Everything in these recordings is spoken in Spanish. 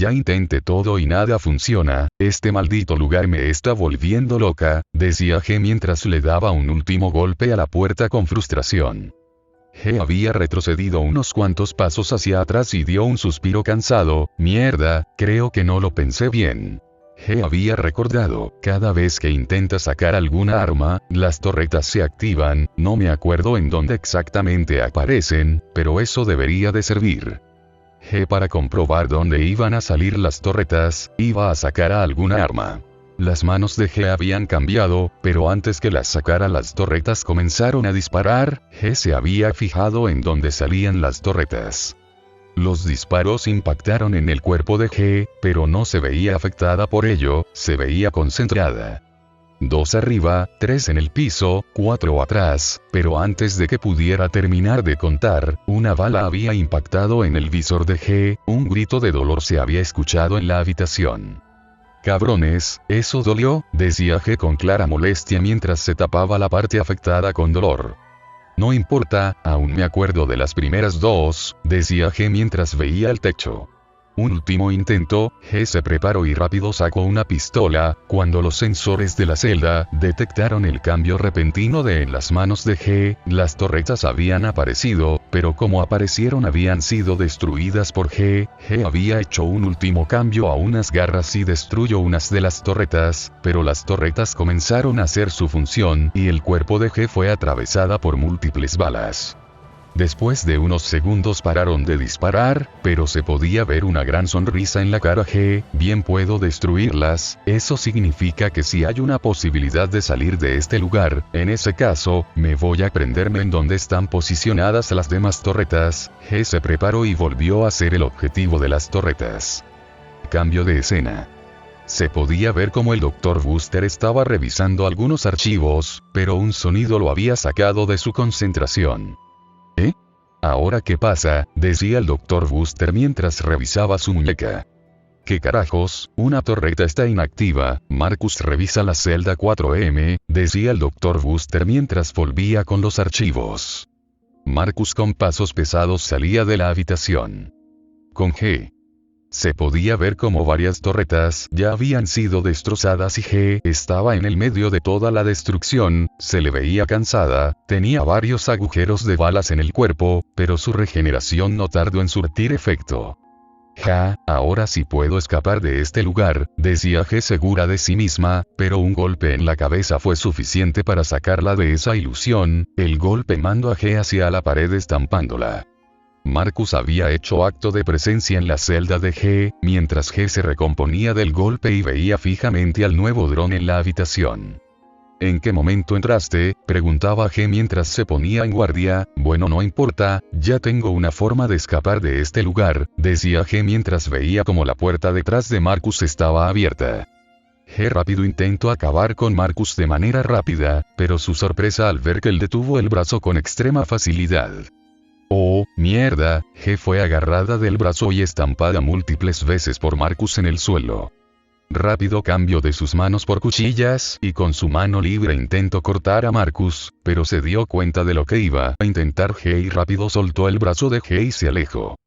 Ya intenté todo y nada funciona, este maldito lugar me está volviendo loca, decía G mientras le daba un último golpe a la puerta con frustración. G había retrocedido unos cuantos pasos hacia atrás y dio un suspiro cansado. Mierda, creo que no lo pensé bien. G había recordado, cada vez que intenta sacar alguna arma, las torretas se activan, no me acuerdo en dónde exactamente aparecen, pero eso debería de servir. G para comprobar dónde iban a salir las torretas, iba a sacar a alguna arma. Las manos de G habían cambiado, pero antes que las sacara las torretas comenzaron a disparar. G se había fijado en dónde salían las torretas. Los disparos impactaron en el cuerpo de G, pero no se veía afectada por ello, se veía concentrada. 2 arriba, 3 en el piso, 4 atrás, pero antes de que pudiera terminar de contar, una bala había impactado en el visor de G, un grito de dolor se había escuchado en la habitación. Cabrones, eso dolió, decía G con clara molestia mientras se tapaba la parte afectada con dolor. No importa, aún me acuerdo de las primeras 2, decía G mientras veía el techo. Un último intento, G se preparó y rápido sacó una pistola. Cuando los sensores de la celda detectaron el cambio repentino en las manos de G, las torretas habían aparecido, pero como aparecieron habían sido destruidas por G. G había hecho un último cambio a unas garras y destruyó unas de las torretas, pero las torretas comenzaron a hacer su función y el cuerpo de G fue atravesada por múltiples balas. Después de unos segundos pararon de disparar, pero se podía ver una gran sonrisa en la cara G. Bien, puedo destruirlas, eso significa que si hay una posibilidad de salir de este lugar, en ese caso, me voy a prenderme en donde están posicionadas las demás torretas. G se preparó y volvió a ser el objetivo de las torretas. Cambio de escena. Se podía ver como el Dr. Wooster estaba revisando algunos archivos, pero un sonido lo había sacado de su concentración. ¿Eh? ¿Ahora qué pasa?, decía el Dr. Wooster mientras revisaba su muñeca. ¿Qué carajos? Una torreta está inactiva. Marcus revisa la celda 4M, decía el Dr. Wooster mientras volvía con los archivos. Marcus con pasos pesados salía de la habitación. Con G. Se podía ver como varias torretas ya habían sido destrozadas y G estaba en el medio de toda la destrucción. Se le veía cansada, tenía varios agujeros de balas en el cuerpo, pero su regeneración no tardó en surtir efecto. Ja, ahora sí puedo escapar de este lugar, decía G segura de sí misma, pero un golpe en la cabeza fue suficiente para sacarla de esa ilusión. El golpe mandó a G hacia la pared estampándola. Marcus había hecho acto de presencia en la celda de G, mientras G se recomponía del golpe y veía fijamente al nuevo dron en la habitación. ¿En qué momento entraste?, preguntaba G mientras se ponía en guardia. Bueno, no importa, ya tengo una forma de escapar de este lugar, decía G mientras veía como la puerta detrás de Marcus estaba abierta. G rápido intentó acabar con Marcus de manera rápida, pero su sorpresa al ver que él detuvo el brazo con extrema facilidad. Oh, mierda, G fue agarrada del brazo y estampada múltiples veces por Marcus en el suelo. Rápido cambio de sus manos por cuchillas y con su mano libre intentó cortar a Marcus, pero se dio cuenta de lo que iba a intentar G y rápido soltó el brazo de G y se alejó.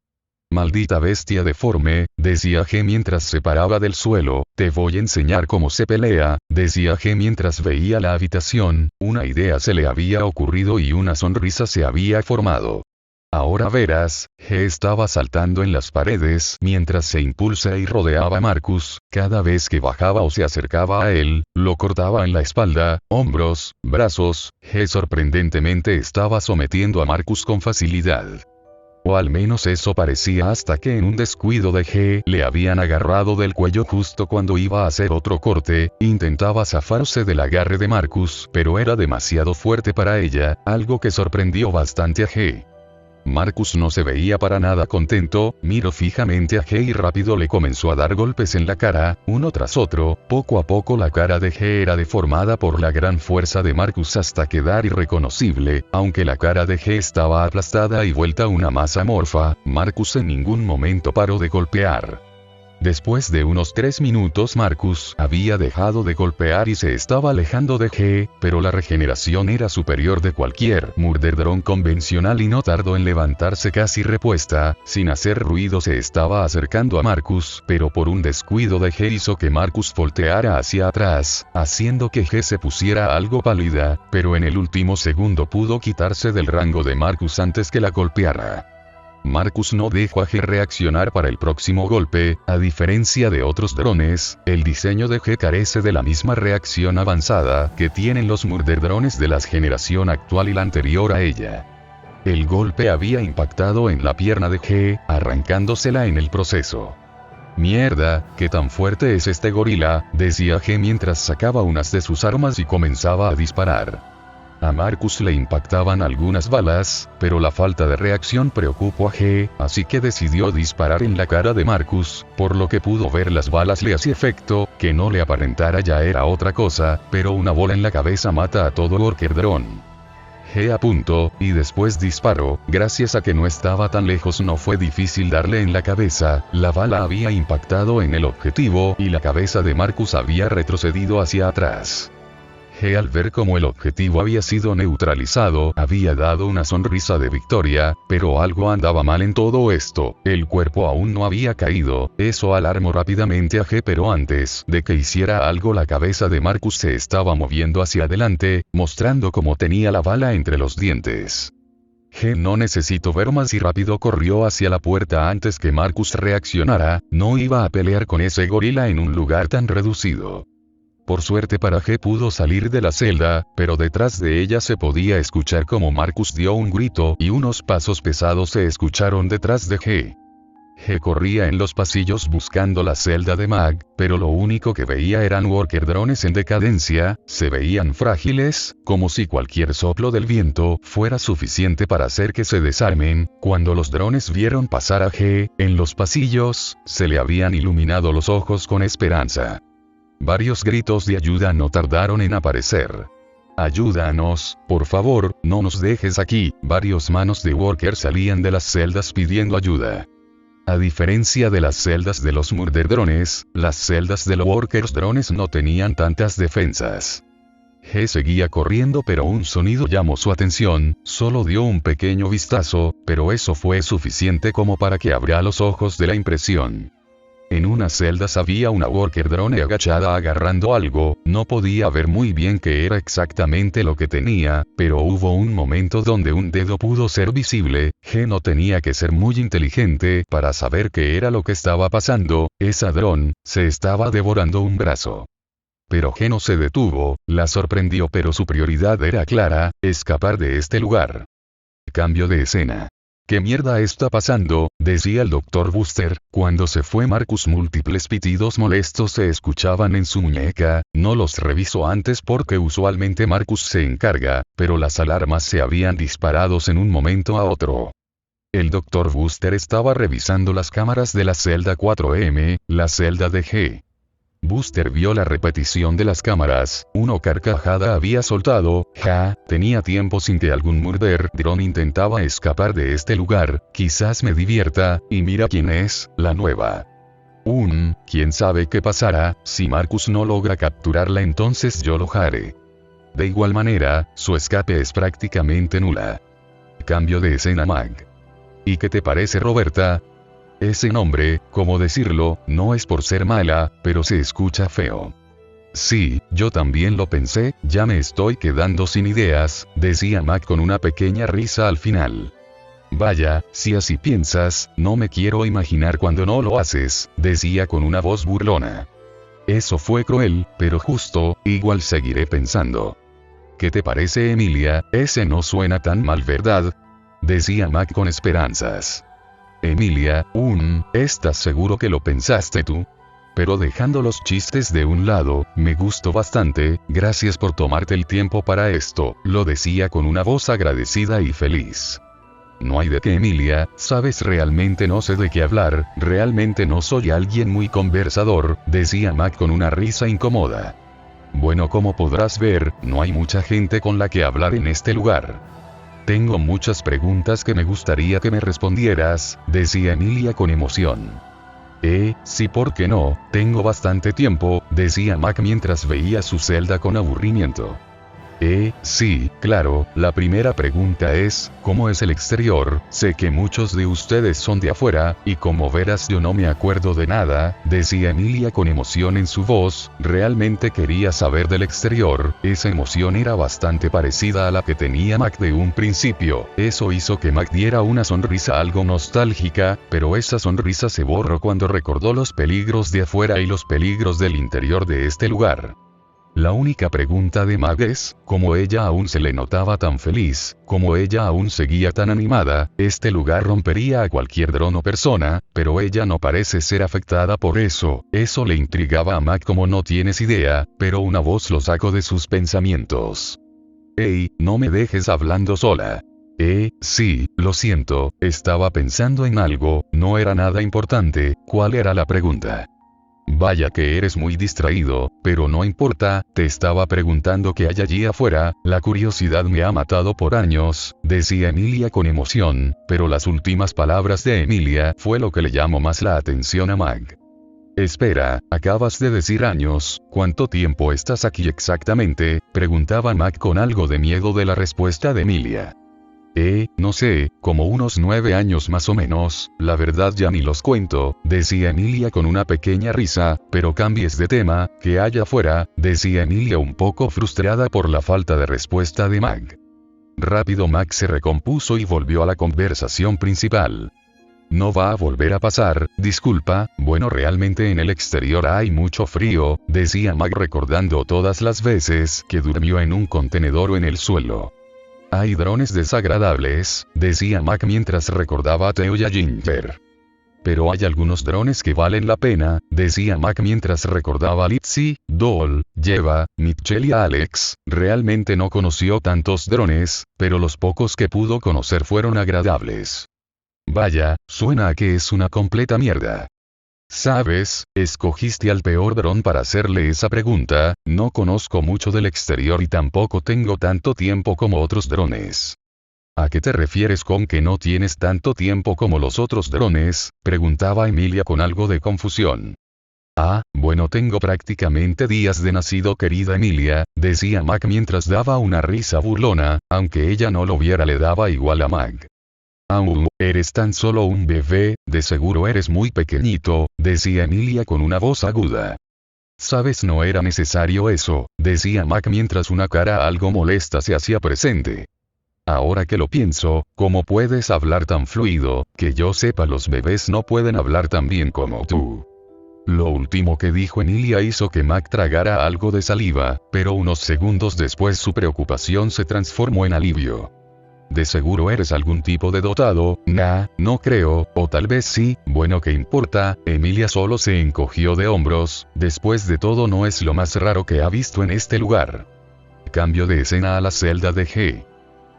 Maldita bestia deforme, decía G mientras se paraba del suelo. Te voy a enseñar cómo se pelea, decía G mientras veía la habitación. Una idea se le había ocurrido y una sonrisa se había formado. Ahora verás. G estaba saltando en las paredes mientras se impulsa y rodeaba a Marcus. Cada vez que bajaba o se acercaba a él, lo cortaba en la espalda, hombros, brazos. G sorprendentemente estaba sometiendo a Marcus con facilidad. O al menos eso parecía hasta que en un descuido de G le habían agarrado del cuello justo cuando iba a hacer otro corte. Intentaba zafarse del agarre de Marcus, pero era demasiado fuerte para ella, algo que sorprendió bastante a G. Marcus no se veía para nada contento, miró fijamente a G y rápido le comenzó a dar golpes en la cara, uno tras otro. Poco a poco la cara de G era deformada por la gran fuerza de Marcus hasta quedar irreconocible. Aunque la cara de G estaba aplastada y vuelta una masa amorfa, Marcus en ningún momento paró de golpear. Después de unos 3 minutos Marcus había dejado de golpear y se estaba alejando de G, pero la regeneración era superior de cualquier Murder Drone convencional y no tardó en levantarse casi repuesta, sin hacer ruido se estaba acercando a Marcus, pero por un descuido de G hizo que Marcus volteara hacia atrás, haciendo que G se pusiera algo pálida, pero en el último segundo pudo quitarse del rango de Marcus antes que la golpeara. Marcus no dejó a G reaccionar para el próximo golpe, a diferencia de otros drones, el diseño de G carece de la misma reacción avanzada que tienen los Murder Drones de la generación actual y la anterior a ella. El golpe había impactado en la pierna de G, arrancándosela en el proceso. «Mierda, qué tan fuerte es este gorila», decía G mientras sacaba unas de sus armas y comenzaba a disparar. A Marcus le impactaban algunas balas, pero la falta de reacción preocupó a G, así que decidió disparar en la cara de Marcus, por lo que pudo ver las balas le hacía efecto, que no le aparentara ya era otra cosa, pero una bola en la cabeza mata a todo Worker Drone. G apuntó, y después disparó, gracias a que no estaba tan lejos no fue difícil darle en la cabeza, la bala había impactado en el objetivo y la cabeza de Marcus había retrocedido hacia atrás. G al ver cómo el objetivo había sido neutralizado, había dado una sonrisa de victoria, pero algo andaba mal en todo esto, el cuerpo aún no había caído, eso alarmó rápidamente a G pero antes de que hiciera algo la cabeza de Marcus se estaba moviendo hacia adelante, mostrando cómo tenía la bala entre los dientes. G no necesito ver más y rápido corrió hacia la puerta antes que Marcus reaccionara, no iba a pelear con ese gorila en un lugar tan reducido. Por suerte para G pudo salir de la celda, pero detrás de ella se podía escuchar como Marcus dio un grito y unos pasos pesados se escucharon detrás de G. G corría en los pasillos buscando la celda de Mag, pero lo único que veía eran Worker Drones en decadencia, se veían frágiles, como si cualquier soplo del viento fuera suficiente para hacer que se desarmen. Cuando los drones vieron pasar a G, en los pasillos, se le habían iluminado los ojos con esperanza. Varios gritos de ayuda no tardaron en aparecer. «Ayúdanos, por favor, no nos dejes aquí», varios manos de Worker salían de las celdas pidiendo ayuda. A diferencia de las celdas de los Murder Drones, las celdas de los Workers Drones no tenían tantas defensas. G seguía corriendo pero un sonido llamó su atención, solo dio un pequeño vistazo, pero eso fue suficiente como para que abriera los ojos de la impresión. En unas celdas había una Worker Drone agachada agarrando algo, no podía ver muy bien qué era exactamente lo que tenía, pero hubo un momento donde un dedo pudo ser visible. G no tenía que ser muy inteligente para saber qué era lo que estaba pasando, esa drone se estaba devorando un brazo. Pero G no se detuvo, la sorprendió pero su prioridad era clara, escapar de este lugar. Cambio de escena. «¿Qué mierda está pasando?», decía el Dr. Booster, cuando se fue Marcus. Múltiples pitidos molestos se escuchaban en su muñeca, no los revisó antes porque usualmente Marcus se encarga, pero las alarmas se habían disparado en un momento a otro. El Dr. Booster estaba revisando las cámaras de la celda 4M, la celda de G. Booster vio la repetición de las cámaras, una carcajada había soltado. «Ja, tenía tiempo sin que algún Murder Drone intentaba escapar de este lugar, quizás me divierta, y mira quién es, la nueva». Quién sabe qué pasará, si Marcus no logra capturarla entonces yo lo haré. De igual manera, su escape es prácticamente nula. Cambio de escena. Mag. «¿Y qué te parece Roberta?» Ese nombre, ¿cómo decirlo?, no es por ser mala, pero se escucha feo. «Sí, yo también lo pensé, ya me estoy quedando sin ideas», decía Mac con una pequeña risa al final. «Vaya, si así piensas, no me quiero imaginar cuando no lo haces», decía con una voz burlona. «Eso fue cruel, pero justo, igual seguiré pensando». «¿Qué te parece Emilia? Ese no suena tan mal, ¿verdad?», decía Mac con esperanzas. «Emilia, ¿estás seguro que lo pensaste tú? Pero dejando los chistes de un lado, me gustó bastante, gracias por tomarte el tiempo para esto», lo decía con una voz agradecida y feliz. «No hay de qué Emilia, sabes, realmente no sé de qué hablar, realmente no soy alguien muy conversador», decía Mac con una risa incómoda. «Bueno, como podrás ver, no hay mucha gente con la que hablar en este lugar. Tengo muchas preguntas que me gustaría que me respondieras», decía Emilia con emoción. Sí, ¿por qué no? Tengo bastante tiempo, decía Mac mientras veía su celda con aburrimiento. Sí, claro, la primera pregunta es, ¿cómo es el exterior? Sé que muchos de ustedes son de afuera, y como verás yo no me acuerdo de nada, decía Emilia con emoción en su voz, realmente quería saber del exterior, esa emoción era bastante parecida a la que tenía Mac de un principio, eso hizo que Mac diera una sonrisa algo nostálgica, pero esa sonrisa se borró cuando recordó los peligros de afuera y los peligros del interior de este lugar. La única pregunta de Mag es, como ella aún se le notaba tan feliz, como ella aún seguía tan animada, este lugar rompería a cualquier dron o persona, pero ella no parece ser afectada por eso le intrigaba a Mag como no tienes idea, pero una voz lo sacó de sus pensamientos. Hey, no me dejes hablando sola. Sí, lo siento, estaba pensando en algo, no era nada importante, ¿cuál era la pregunta? Vaya que eres muy distraído, pero no importa, te estaba preguntando qué hay allí afuera, la curiosidad me ha matado por años, decía Emilia con emoción, pero las últimas palabras de Emilia fue lo que le llamó más la atención a Mag. Espera, acabas de decir años, ¿cuánto tiempo estás aquí exactamente? Preguntaba Mag con algo de miedo de la respuesta de Emilia. No sé, como unos 9 años más o menos, la verdad ya ni los cuento, decía Emilia con una pequeña risa, pero cambies de tema, ¿qué hay afuera? Decía Emilia un poco frustrada por la falta de respuesta de Mag. Rápido Mag se recompuso y volvió a la conversación principal. No va a volver a pasar, disculpa, bueno realmente en el exterior hay mucho frío, decía Mag recordando todas las veces que durmió en un contenedor o en el suelo. Hay drones desagradables, decía Mac mientras recordaba a Theo y a Ginger. Pero hay algunos drones que valen la pena, decía Mac mientras recordaba a Lizzie, Doll, Yeva, Mitchell y a Alex. Realmente no conoció tantos drones, pero los pocos que pudo conocer fueron agradables. Vaya, suena a que es una completa mierda. ¿Sabes? Escogiste al peor dron para hacerle esa pregunta, no conozco mucho del exterior y tampoco tengo tanto tiempo como otros drones. ¿A qué te refieres con que no tienes tanto tiempo como los otros drones? Preguntaba Emilia con algo de confusión. Bueno tengo prácticamente días de nacido querida Emilia, decía Mac mientras daba una risa burlona, aunque ella no lo viera le daba igual a Mac. Eres tan solo un bebé, de seguro eres muy pequeñito, decía Emilia con una voz aguda. Sabes, no era necesario eso, decía Mac mientras una cara algo molesta se hacía presente. Ahora que lo pienso, ¿cómo puedes hablar tan fluido? Que yo sepa los bebés no pueden hablar tan bien como tú. Lo último que dijo Emilia hizo que Mac tragara algo de saliva, pero unos segundos después su preocupación se transformó en alivio. De seguro eres algún tipo de dotado, no creo, o tal vez sí, bueno ¿qué importa? Emilia solo se encogió de hombros, después de todo no es lo más raro que ha visto en este lugar. Cambio de escena a la celda de G.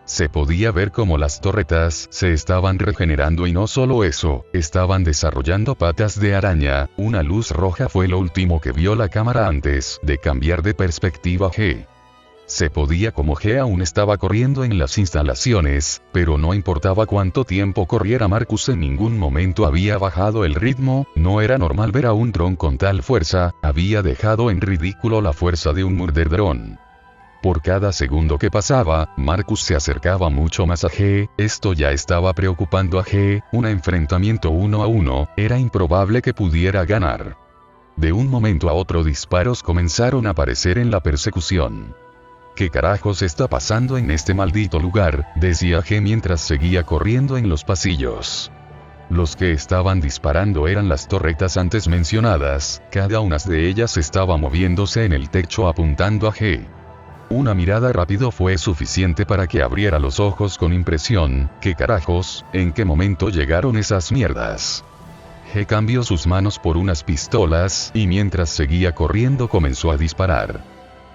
Se podía ver cómo las torretas se estaban regenerando y no solo eso, estaban desarrollando patas de araña, una luz roja fue lo último que vio la cámara antes de cambiar de perspectiva G. Se podía como G aún estaba corriendo en las instalaciones, pero no importaba cuánto tiempo corriera Marcus en ningún momento había bajado el ritmo, no era normal ver a un dron con tal fuerza, había dejado en ridículo la fuerza de un murder dron. Por cada segundo que pasaba, Marcus se acercaba mucho más a G, esto ya estaba preocupando a G, un enfrentamiento 1 a 1, era improbable que pudiera ganar. De un momento a otro disparos comenzaron a aparecer en la persecución. ¿Qué carajos está pasando en este maldito lugar? Decía G mientras seguía corriendo en los pasillos. Los que estaban disparando eran las torretas antes mencionadas, cada una de ellas estaba moviéndose en el techo apuntando a G. Una mirada rápido fue suficiente para que abriera los ojos con impresión. ¿Qué carajos? ¿En qué momento llegaron esas mierdas? G cambió sus manos por unas pistolas, y mientras seguía corriendo comenzó a disparar.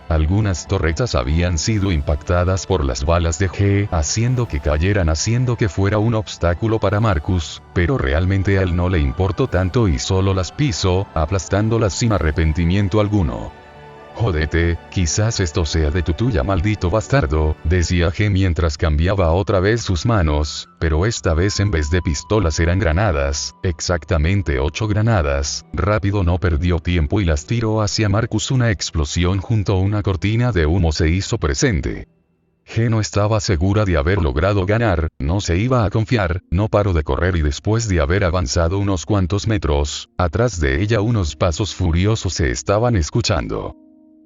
Algunas torretas habían sido impactadas por las balas de G, haciendo que cayeran, haciendo que fuera un obstáculo para Marcus, pero realmente a él no le importó tanto y solo las pisó, aplastándolas sin arrepentimiento alguno. Jódete, quizás esto sea de tu tuya, maldito bastardo, decía G mientras cambiaba otra vez sus manos, pero esta vez en vez de pistolas eran granadas, exactamente 8 granadas. Rápido no perdió tiempo y las tiró hacia Marcus. Una explosión junto a una cortina de humo se hizo presente. G no estaba segura de haber logrado ganar, no se iba a confiar, no paró de correr y después de haber avanzado unos cuantos metros, atrás de ella unos pasos furiosos se estaban escuchando.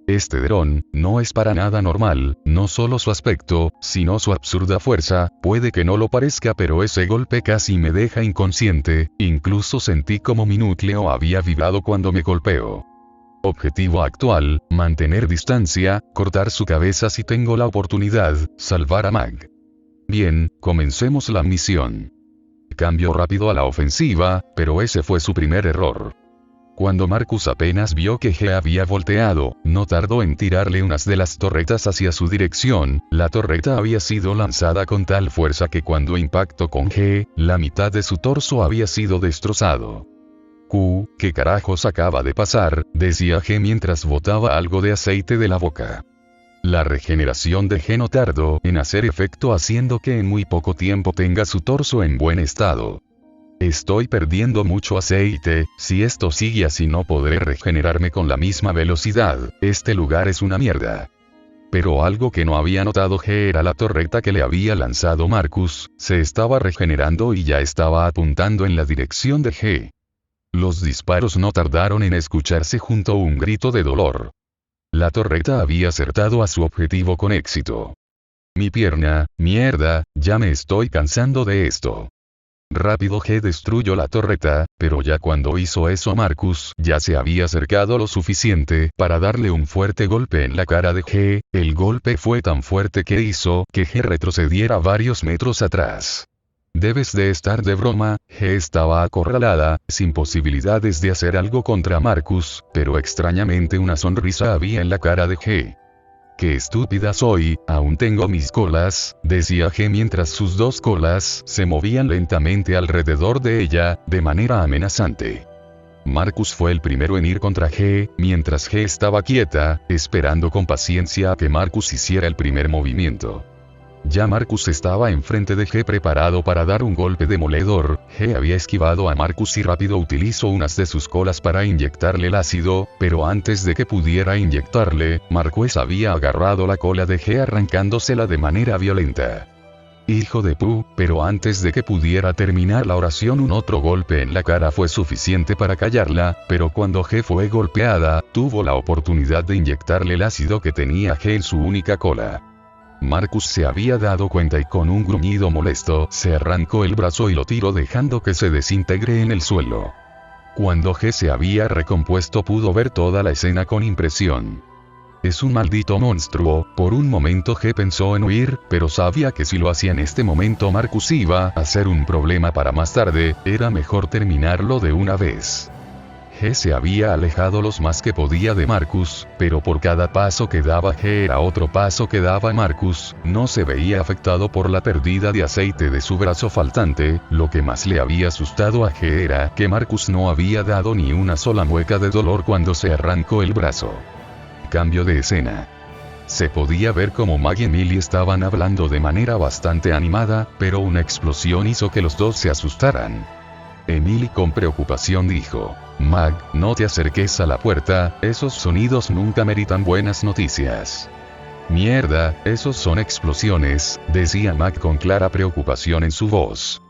Este dron, no es para nada normal, no solo su aspecto, sino su absurda fuerza, puede que no lo parezca pero ese golpe casi me deja inconsciente, incluso sentí como mi núcleo había vibrado cuando me golpeó. Objetivo actual, mantener distancia, cortar su cabeza si tengo la oportunidad, salvar a Mag. Bien, comencemos la misión. Cambio rápido a la ofensiva, pero ese fue su primer error. Cuando Marcus apenas vio que G había volteado, no tardó en tirarle unas de las torretas hacia su dirección. La torreta había sido lanzada con tal fuerza que cuando impactó con G, la mitad de su torso había sido destrozado. ¿Qué carajos acaba de pasar?, decía G mientras botaba algo de aceite de la boca. La regeneración de G no tardó en hacer efecto, haciendo que en muy poco tiempo tenga su torso en buen estado. Estoy perdiendo mucho aceite, si esto sigue así no podré regenerarme con la misma velocidad, este lugar es una mierda. Pero algo que no había notado G era la torreta que le había lanzado Marcus, se estaba regenerando y ya estaba apuntando en la dirección de G. Los disparos no tardaron en escucharse junto a un grito de dolor. La torreta había acertado a su objetivo con éxito. Mi pierna, mierda, ya me estoy cansando de esto. Rápido G destruyó la torreta, pero ya cuando hizo eso Marcus ya se había acercado lo suficiente para darle un fuerte golpe en la cara de G. El golpe fue tan fuerte que hizo que G retrocediera varios metros atrás. Debes de estar de broma. G estaba acorralada, sin posibilidades de hacer algo contra Marcus, pero extrañamente una sonrisa había en la cara de G. ¡Qué estúpida soy! Aún tengo mis colas, decía G mientras sus dos colas se movían lentamente alrededor de ella, de manera amenazante. Marcus fue el primero en ir contra G, mientras G estaba quieta, esperando con paciencia a que Marcus hiciera el primer movimiento. Ya Marcus estaba enfrente de G preparado para dar un golpe demoledor. G había esquivado a Marcus y rápido utilizó unas de sus colas para inyectarle el ácido, pero antes de que pudiera inyectarle, Marcus había agarrado la cola de G arrancándosela de manera violenta. Hijo de pu, pero antes de que pudiera terminar la oración un otro golpe en la cara fue suficiente para callarla, pero cuando G fue golpeada, tuvo la oportunidad de inyectarle el ácido que tenía G en su única cola. Marcus se había dado cuenta y con un gruñido molesto se arrancó el brazo y lo tiró dejando que se desintegre en el suelo. Cuando G se había recompuesto pudo ver toda la escena con impresión. Es un maldito monstruo. Por un momento G pensó en huir, pero sabía que si lo hacía en este momento Marcus iba a ser un problema para más tarde, era mejor terminarlo de una vez. G se había alejado lo más que podía de Marcus, pero por cada paso que daba G era otro paso que daba Marcus. No se veía afectado por la pérdida de aceite de su brazo faltante. Lo que más le había asustado a G era que Marcus no había dado ni una sola mueca de dolor cuando se arrancó el brazo. Cambio de escena. Se podía ver como Mag y Emily estaban hablando de manera bastante animada, pero una explosión hizo que los dos se asustaran. Emily con preocupación dijo: Mag, no te acerques a la puerta, esos sonidos nunca meritan buenas noticias. Mierda, esos son explosiones, decía Mag con clara preocupación en su voz.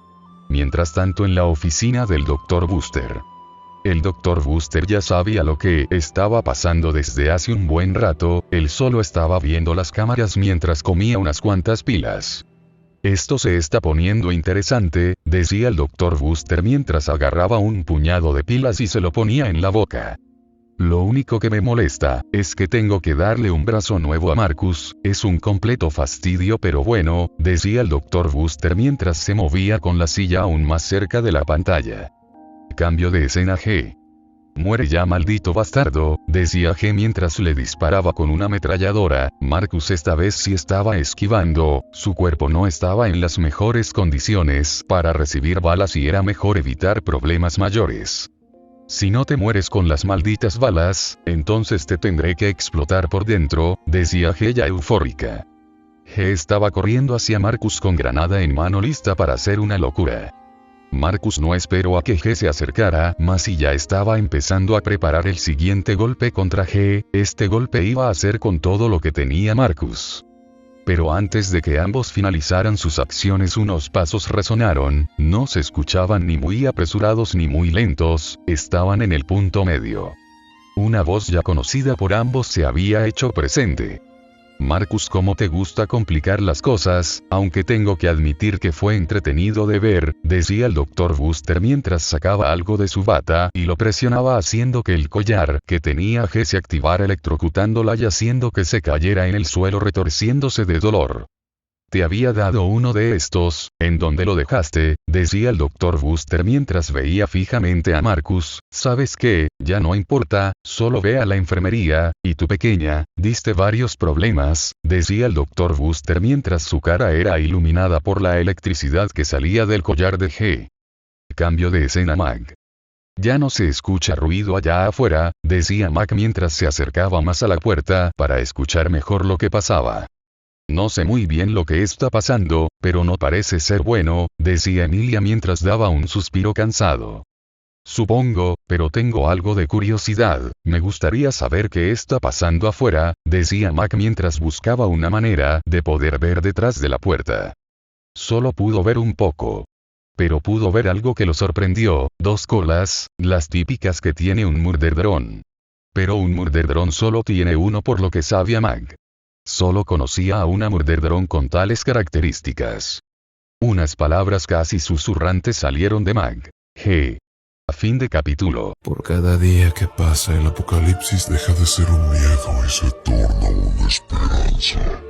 Mientras tanto en la oficina del Dr. Booster. El Dr. Booster ya sabía lo que estaba pasando desde hace un buen rato, él solo estaba viendo las cámaras mientras comía unas cuantas pilas. Esto se está poniendo interesante, decía el Dr. Booster mientras agarraba un puñado de pilas y se lo ponía en la boca. Lo único que me molesta es que tengo que darle un brazo nuevo a Marcus, es un completo fastidio, pero bueno, decía el Dr. Booster mientras se movía con la silla aún más cerca de la pantalla. Cambio de escena. G. Muere ya, maldito bastardo, decía G mientras le disparaba con una ametralladora. Marcus esta vez sí estaba esquivando, su cuerpo no estaba en las mejores condiciones para recibir balas y era mejor evitar problemas mayores. Si no te mueres con las malditas balas, entonces te tendré que explotar por dentro, decía G ya eufórica. G estaba corriendo hacia Marcus con granada en mano lista para hacer una locura. Marcus no esperó a que G se acercara, mas y ya estaba empezando a preparar el siguiente golpe contra G, este golpe iba a ser con todo lo que tenía Marcus. Pero antes de que ambos finalizaran sus acciones unos pasos resonaron, no se escuchaban ni muy apresurados ni muy lentos, estaban en el punto medio. Una voz ya conocida por ambos se había hecho presente. Marcus, ¿cómo te gusta complicar las cosas? Aunque tengo que admitir que fue entretenido de ver, decía el Dr. Buster mientras sacaba algo de su bata y lo presionaba haciendo que el collar que tenía G se activara electrocutándola y haciendo que se cayera en el suelo retorciéndose de dolor. Te había dado uno de estos, ¿en dónde lo dejaste?, decía el Dr. Buster mientras veía fijamente a Marcus. ¿Sabes qué? Ya no importa, solo ve a la enfermería, y tu pequeña, diste varios problemas, decía el Dr. Buster mientras su cara era iluminada por la electricidad que salía del collar de G. Cambio de escena. Mag. Ya no se escucha ruido allá afuera, decía Mac mientras se acercaba más a la puerta para escuchar mejor lo que pasaba. No sé muy bien lo que está pasando, pero no parece ser bueno, decía Emilia mientras daba un suspiro cansado. Supongo, pero tengo algo de curiosidad, me gustaría saber qué está pasando afuera, decía Mac mientras buscaba una manera de poder ver detrás de la puerta. Solo pudo ver un poco. Pero pudo ver algo que lo sorprendió, dos colas, las típicas que tiene un murderdrón. Pero un murderdrón solo tiene uno por lo que sabía Mac. Solo conocía a una murderdrón con tales características. Unas palabras casi susurrantes salieron de Mag. G. A fin de capítulo. Por cada día que pasa el apocalipsis deja de ser un miedo y se torna una esperanza.